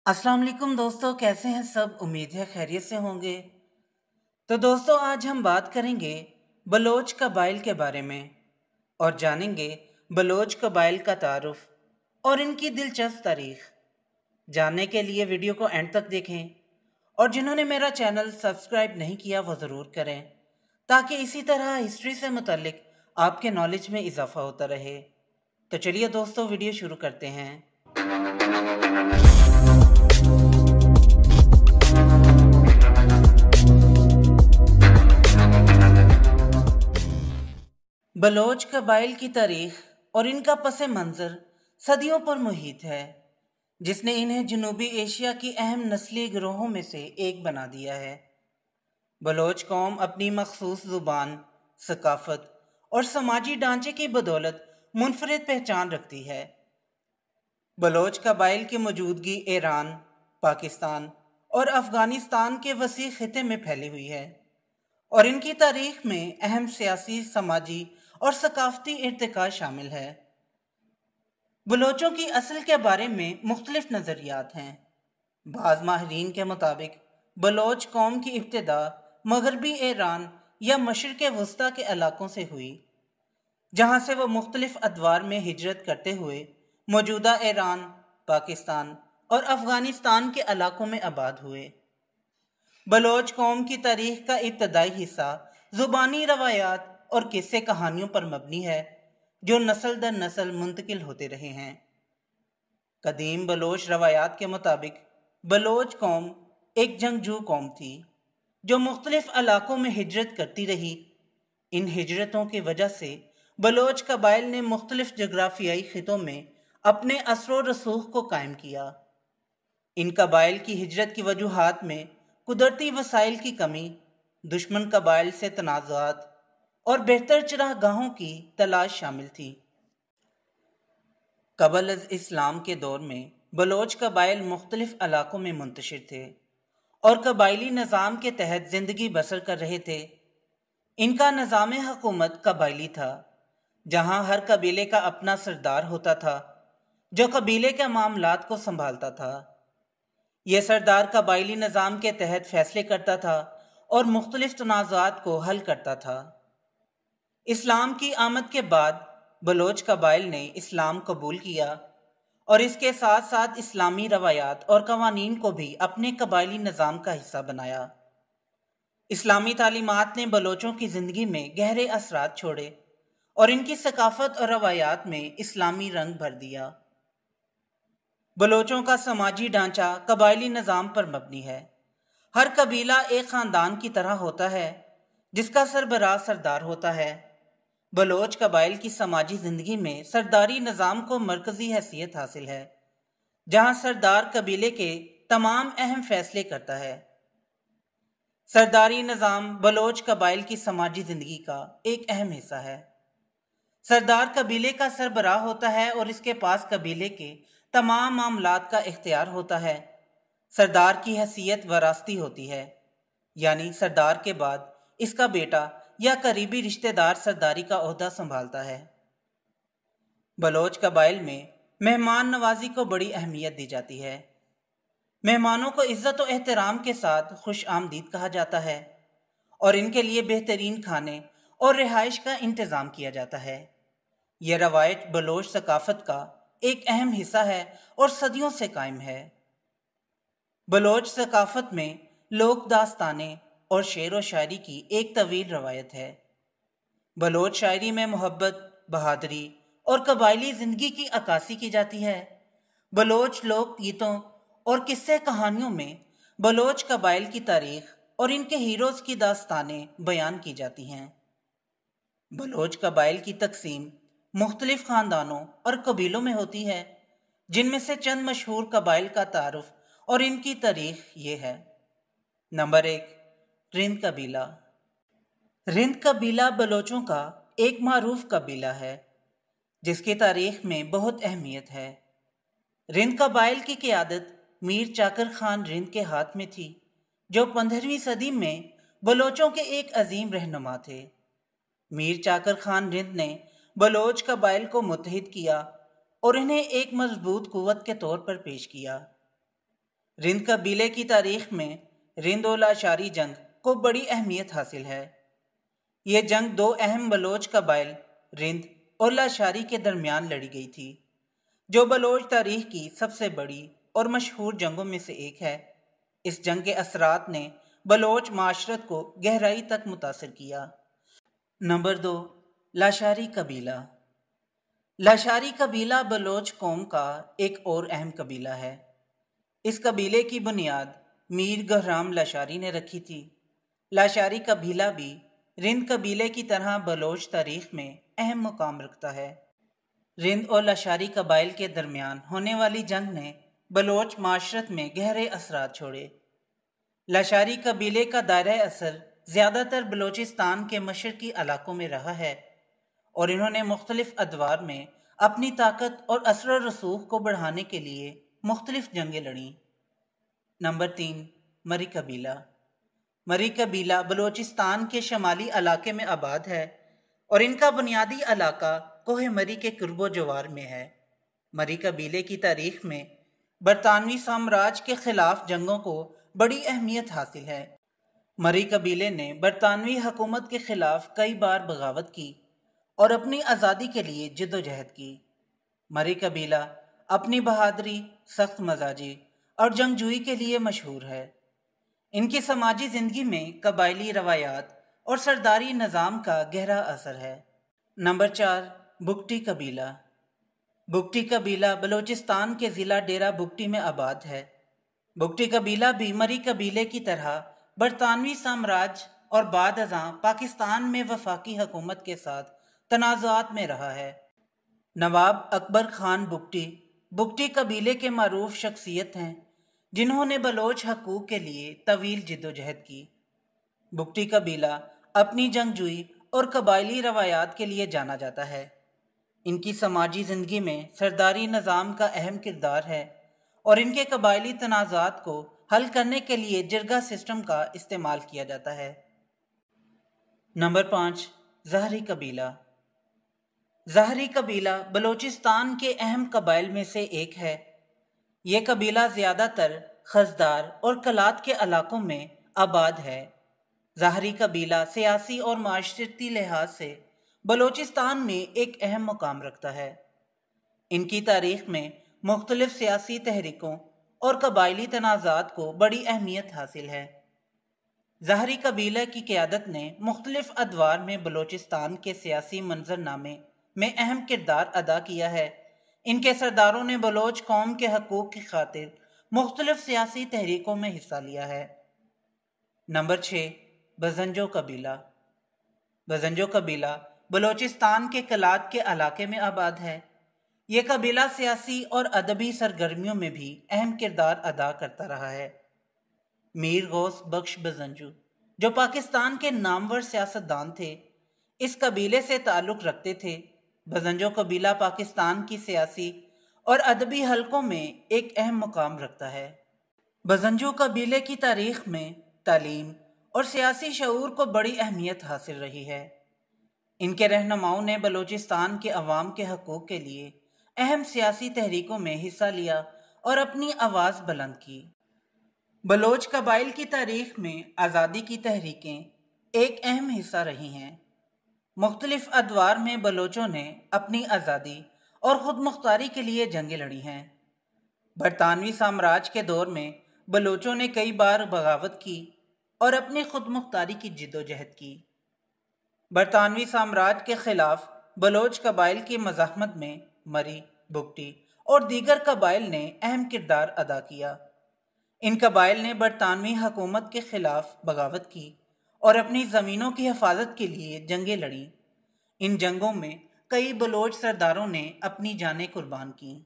अस्सलाम वालेकुम दोस्तों, कैसे हैं सब। उम्मीद है खैरियत से होंगे। तो दोस्तों, आज हम बात करेंगे बलोच कबाइल के बारे में और जानेंगे बलोच कबाइल का तारुफ और इनकी दिलचस्प तारीख। जानने के लिए वीडियो को एंड तक देखें और जिन्होंने मेरा चैनल सब्सक्राइब नहीं किया वो ज़रूर करें, ताकि इसी तरह हिस्ट्री से मुतल्लिक आपके नॉलेज में इजाफा होता रहे। तो चलिए दोस्तों, वीडियो शुरू करते हैं। बलोच कबाइल की तारीख और इनका पस मंज़र सदियों पर मुहित है, जिसने इन्हें जनूबी एशिया की अहम नस्ली गिरोहों में से एक बना दिया है। बलोच कौम अपनी मखसूस ज़ुबान, सकाफ़त और समाजी ढांचे की बदौलत मुनफरिद पहचान रखती है। बलोच कबाइल की मौजूदगी ईरान, पाकिस्तान और अफ़गानिस्तान के वसी खिते में फैली हुई है और इनकी तारीख में अहम सियासी, समाजी और सकाफती इर्तिका शामिल है। बलोचों की असल के बारे में मुख्तलिफ नज़रियात हैं। बाज़ माहिरीन के मुताबिक बलोच कौम की इब्तिदा मगरबी ईरान या मशरिक़ वस्ता के इलाकों से हुई, जहाँ से वह मुख्तलिफ अदवार में हिजरत करते हुए मौजूदा ईरान, पाकिस्तान और अफ़गानिस्तान के इलाकों में आबाद हुए। बलोच कौम की तारीख का इब्तदाई हिस्सा ज़ुबानी रवायात और किस्से कहानियों पर मबनी है, जो नस्ल दर नस्ल मुंतकिल होते रहे हैं। कदीम बलोच रवायात के मुताबिक बलोच कौम एक जंगजू कौम थी, जो मुख्तलिफ इलाकों में हिजरत करती रही। इन हिजरतों की वजह से बलोच कबाइल ने मुख्तलिफ जगराफियाई खितों में अपने असरो रसूख को कायम किया। इन कबाइल की हिजरत की वजूहात में कुदरती वसाइल की कमी, दुश्मन कबाइल से तनाज़ात और बेहतर चरागाहों की तलाश शामिल थी। क़ब्ल अज़ इस्लाम के दौर में बलोच कबाइल मुख्तलिफ इलाकों में मुंतशिर थे और कबाइली निज़ाम के तहत ज़िंदगी बसर कर रहे थे। इनका निज़ाम हुकूमत कबाइली था, जहाँ हर कबीले का अपना सरदार होता था, जो कबीले के मामलात को संभालता था। यह सरदार कबाइली निज़ाम के तहत फैसले करता था और मुख्तलिफ तनाज़ात को हल करता था। इस्लाम की आमद के बाद बलोच कबाइल ने इस्लाम कबूल किया और इसके साथ साथ इस्लामी रवायात और कवानीन को भी अपने कबाइली निज़ाम का हिस्सा बनाया। इस्लामी तालीमात ने बलोचों की ज़िंदगी में गहरे असरात छोड़े और इनकी सकाफ़त और रवायात में इस्लामी रंग भर दिया। बलोचों का समाजी ढांचा कबाइली निज़ाम पर मबनी है। हर कबीला एक ख़ानदान की तरह होता है, जिसका सरबराह सरदार होता है। बलोच कबाइल की समाजी ज़िंदगी में सरदारी निज़ाम को मरकज़ी हैसियत हासिल है, जहाँ सरदार कबीले के तमाम अहम फैसले करता है। सरदारी निज़ाम बलोच कबाइल की समाजी ज़िंदगी का एक अहम हिस्सा है। सरदार कबीले का सरबराह होता है और इसके पास कबीले के तमाम मामलात का इख्तियार होता है। सरदार की हैसियत वरासती होती है, यानी सरदार के बाद इसका बेटा या करीबी रिश्तेदार सरदारी का ओहदा संभालता है। बलोच कबाइल में मेहमान नवाजी को बड़ी अहमियत दी जाती है। मेहमानों को इज्जत और एहतराम के साथ खुश आमदीद कहा जाता है और इनके लिए बेहतरीन खाने और रिहाइश का इंतज़ाम किया जाता है। यह रवायत बलोच सकाफत का एक अहम हिस्सा है और सदियों से कायम है। बलोच सकाफत में लोक दास्तानें और शेर व शायरी की एक तवील रवायत है। बलोच शायरी में मोहब्बत, बहादुरी और कबायली ज़िंदगी की अक्कासी की जाती है। बलोच लोक गीतों और किस्से कहानियों में बलोच कबाइल की तारीख और इनके हीरोज़ की दास्तानें बयान की जाती हैं। बलोच कबाइल की तकसीम मुख्तलिफ ख़ानदानों और कबीलों में होती है, जिनमें से चंद मशहूर कबाइल का तारुफ और इनकी तारीख ये है। नंबर 1, रिंद कबीला। रिंद कबीला बलोचों का एक मारूफ कबीला है, जिसकी तारीख में बहुत अहमियत है। रिंद कबाइल की क़ियादत मीर चाकर खान रिंद के हाथ में थी, जो 15वीं सदी में बलोचों के एक अजीम रहनुमा थे। मीर चाकर खान रिंद ने बलोच कबाइल को मुत्तहिद किया और इन्हें एक मजबूत कुव्वत के तौर पर पेश किया। رند قبیلے کی تاریخ میں رند اور لاشاری جنگ کو بڑی اہمیت حاصل ہے۔ یہ جنگ دو اہم بلوچ قبائل رند اور لاشاری کے درمیان لڑی گئی تھی، جو بلوچ تاریخ کی سب سے بڑی اور مشہور جنگوں میں سے ایک ہے۔ اس جنگ کے اثرات نے بلوچ معاشرت کو گہرائی تک متاثر کیا۔ نمبر 2، لاشاری قبیلہ۔ لاشاری قبیلہ بلوچ قوم کا ایک اور اہم قبیلہ ہے۔ اس قبیلے کی بنیاد میر گہرام لاشاری نے رکھی تھی۔ لاشاری قبیلہ بھی رند قبیلے کی طرح بلوچ تاریخ میں اہم مقام رکھتا ہے۔ رند اور لاشاری قبائل کے درمیان ہونے والی جنگ نے بلوچ معاشرت میں گہرے اثرات چھوڑے۔ لاشاری قبیلے کا دائرہ اثر زیادہ تر بلوچستان کے مشرقی علاقوں میں رہا ہے، اور انہوں نے مختلف ادوار میں اپنی طاقت اور اثر و رسوخ کو بڑھانے کے لیے مختلف جنگیں لڑیں۔ نمبر 3، مری قبیلہ۔ مری قبیلہ بلوچستان کے شمالی علاقے میں آباد ہے، اور ان کا بنیادی علاقہ کوہ مری کے قرب و جوار میں ہے۔ مری قبیلے کی تاریخ میں برطانوی سامراج کے خلاف جنگوں کو بڑی اہمیت حاصل ہے۔ مری قبیلے نے برطانوی حکومت کے خلاف کئی بار بغاوت کی اور اپنی آزادی کے لیے جد و جہد کی۔ مری قبیلہ اپنی بہادری، سخت مزاجی اور جنگجوئی کے لیے مشہور ہے۔ ان کی سماجی زندگی میں قبائلی روایات اور سرداری نظام کا گہرا اثر ہے۔ نمبر 4، بگٹی قبیلہ۔ بگٹی قبیلہ بلوچستان کے ضلع ڈیرہ بگٹی میں آباد ہے۔ بگٹی قبیلہ بھی مری قبیلے کی طرح برطانوی سامراج اور بعد ازاں پاکستان میں وفاقی حکومت کے ساتھ تنازعات میں رہا ہے۔ نواب اکبر خان بگٹی بگٹی قبیلے کے معروف شخصیت ہیں، جنہوں نے بلوچ حقوق کے لیے طویل جد و جہد کی۔ بگٹی قبیلہ اپنی جنگجوئی اور قبائلی روایات کے لیے جانا جاتا ہے۔ ان کی سماجی زندگی میں سرداری نظام کا اہم کردار ہے، اور ان کے قبائلی تنازعات کو حل کرنے کے لیے جرگہ سسٹم کا استعمال کیا جاتا ہے۔ نمبر 5، زہری قبیلہ۔ زہری قبیلہ بلوچستان کے اہم قبائل میں سے ایک ہے۔ یہ قبیلہ زیادہ تر خضدار اور کلات کے علاقوں میں آباد ہے۔ زہری قبیلہ سیاسی اور معاشرتی لحاظ سے بلوچستان میں ایک اہم مقام رکھتا ہے۔ ان کی تاریخ میں مختلف سیاسی تحریکوں اور قبائلی تنازعات کو بڑی اہمیت حاصل ہے۔ زہری قبیلہ کی قیادت نے مختلف ادوار میں بلوچستان کے سیاسی منظرنامے میں اہم کردار ادا کیا ہے۔ ان کے سرداروں نے بلوچ قوم کے حقوق کی خاطر مختلف سیاسی تحریکوں میں حصہ لیا ہے۔ نمبر 6، بزنجو قبیلہ۔ بزنجو قبیلہ بلوچستان کے کلات کے علاقے میں آباد ہے۔ یہ قبیلہ سیاسی اور ادبی سرگرمیوں میں بھی اہم کردار ادا کرتا رہا ہے۔ میر غوث بخش بزنجو، جو پاکستان کے نامور سیاستدان تھے، اس قبیلے سے تعلق رکھتے تھے۔ بزنجو قبیلہ پاکستان کی سیاسی اور ادبی حلقوں میں ایک اہم مقام رکھتا ہے۔ بزنجو قبیلے کی تاریخ میں تعلیم اور سیاسی شعور کو بڑی اہمیت حاصل رہی ہے۔ ان کے رہنماؤں نے بلوچستان کے عوام کے حقوق کے لیے اہم سیاسی تحریکوں میں حصہ لیا اور اپنی آواز بلند کی۔ بلوچ قبائل کی تاریخ میں آزادی کی تحریکیں ایک اہم حصہ رہی ہیں۔ مختلف ادوار میں بلوچوں نے اپنی آزادی اور خود مختاری کے لیے جنگیں لڑی ہیں۔ برطانوی سامراج کے دور میں بلوچوں نے کئی بار بغاوت کی اور اپنی خود مختاری کی جد و جہد کی۔ برطانوی سامراج کے خلاف بلوچ قبائل کی مزاحمت میں مری، بگٹی اور دیگر قبائل نے اہم کردار ادا کیا۔ ان قبائل نے برطانوی حکومت کے خلاف بغاوت کی اور اپنی زمینوں کی حفاظت کے لیے جنگیں لڑیں۔ ان جنگوں میں کئی بلوچ سرداروں نے اپنی جانیں قربان کیں۔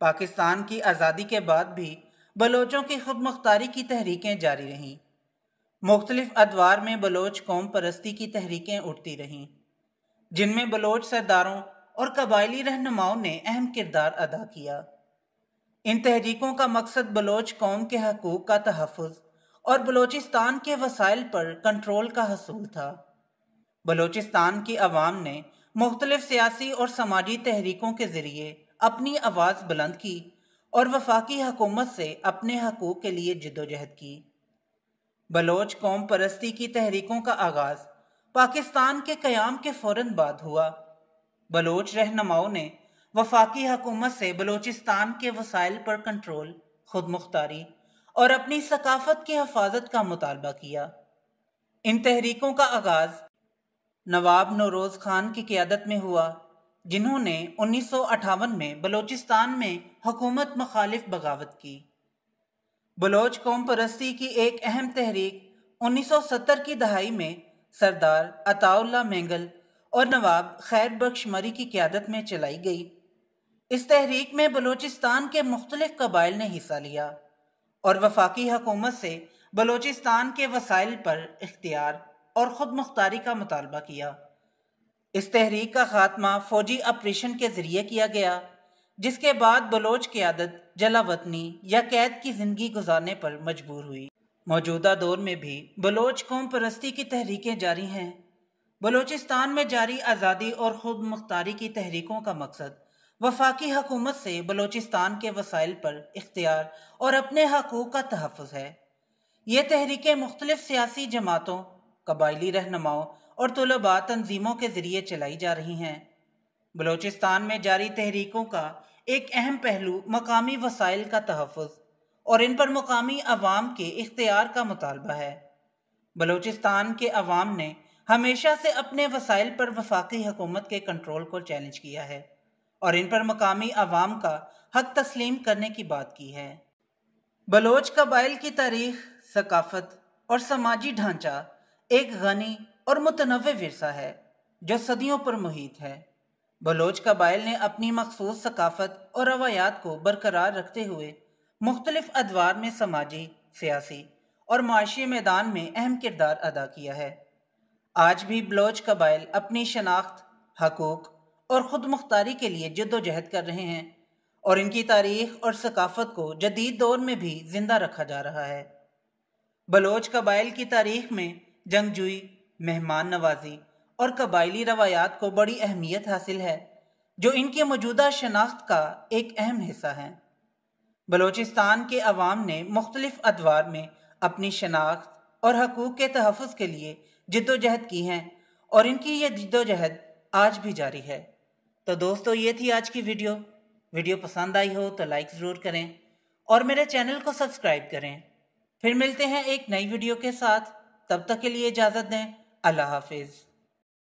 پاکستان کی آزادی کے بعد بھی بلوچوں کی خود مختاری کی تحریکیں جاری رہیں۔ مختلف ادوار میں بلوچ قوم پرستی کی تحریکیں اٹھتی رہیں، جن میں بلوچ سرداروں اور قبائلی رہنماؤں نے اہم کردار ادا کیا۔ ان تحریکوں کا مقصد بلوچ قوم کے حقوق کا تحفظ اور بلوچستان کے وسائل پر کنٹرول کا حصول تھا۔ بلوچستان کی عوام نے مختلف سیاسی اور سماجی تحریکوں کے ذریعے اپنی آواز بلند کی اور वफाकी हुकूमत से अपने हकूक़ के लिए जद्दोजहद की। बलोच कौम परस्ती की तहरीकों का आगाज़ पाकिस्तान के क़याम के फ़ौरन बाद हुआ। बलोच रहनुमाओं ने वफाकी हुकूमत से बलोचिस्तान के वसाइल पर कंट्रोल, खुद मुख्तारी और अपनी सकाफ़त की हिफाजत का मुतालबा किया। इन तहरीकों का आगाज़ नवाब नौरोज़ खान की क़यादत में हुआ, जिन्होंने 1958 में बलोचिस्तान में हुकूमत मुखालिफ बगावत की। बलोच कौम परस्ती की एक अहम तहरीक 1970 की दहाई में सरदार अताउल्ला मेंगल और नवाब खैर बख्श मरी की क़यादत में चलाई गई। इस तहरीक में बलोचिस्तान के मुख्तलिफ कबाइल ने हिस्सा लिया और वफाकी हुकूमत से बलोचिस्तान के वसाइल पर इख्तियार और ख़ुद मुख्तारी का मुतालबा किया। इस तहरीक का खात्मा फ़ौजी ऑपरेशन के ज़रिए किया गया, जिसके बाद बलोच क़यादत जलावतनी या कैद की ज़िंदगी गुजारने पर मजबूर हुई। मौजूदा दौर में भी बलोच कौम परस्ती की तहरीकें जारी हैं। बलोचिस्तान में जारी आज़ादी और ख़ुद मुख्तारी की तहरीकों का मकसद वफाकी हुकूमत से बलोचिस्तान के वसाइल पर इख्तियार और अपने हकूक़ का तहफ़्फ़ुज़ है। ये तहरीकें मुख्तलिफ सियासी जमातों, कबायली रहनुमाओं और तुलबा तंजीमों के ज़रिए चलाई जा रही हैं। बलोचिस्तान में जारी तहरीकों का एक अहम पहलू मकामी वसाइल का तहफ़्फ़ुज़ और इन पर मकामी अवाम के इख्तियार का मुतालबा है। बलोचिस्तान के अवाम ने हमेशा से अपने वसाइल पर वफाकी हुकूमत के कंट्रोल को चैलेंज किया है और इन पर मकामी अवाम का हक तस्लीम करने की बात की है। बलोच कबाइल की तारीख़, सकाफ़त और समाजी ढांचा एक गनी और मुतनव्वे विरसा है जो सदियों पर मुहित है। बलोच कबाइल ने अपनी मखसूस सकाफ़त और रवायात को बरकरार रखते हुए मुख्तलिफ अदवार में समाजी, सियासी और माशी मैदान में अहम किरदार अदा किया है। आज भी बलोच कबाइल अपनी शनाख्त, हकूक़ और ख़ुद मुख्तारी के लिए जद्दोजहद कर रहे हैं और इनकी तारीख़ और सकाफ़त को जदीद दौर में भी ज़िंदा रखा जा रहा है। बलोच कबाइल की तारीख़ में जंगजुई, मेहमान नवाजी और कबायली रवायात को बड़ी अहमियत हासिल है, जो इनकी मौजूदा शनाख्त का एक अहम हिस्सा हैं। बलोचिस्तान के अवाम ने मुख्तलिफ अदवार में अपनी शनाख्त और हकूक़ के तहफ़्फ़ुज़ के लिए जद्दोजहद की हैं और इनकी ये जद्दोजहद आज भी जारी है। तो दोस्तों, ये थी आज की वीडियो पसंद आई हो तो लाइक ज़रूर करें और मेरे चैनल को सब्सक्राइब करें। फिर मिलते हैं एक नई वीडियो के साथ, तब तक के लिए इजाज़त दें। अल्लाह हाफिज़।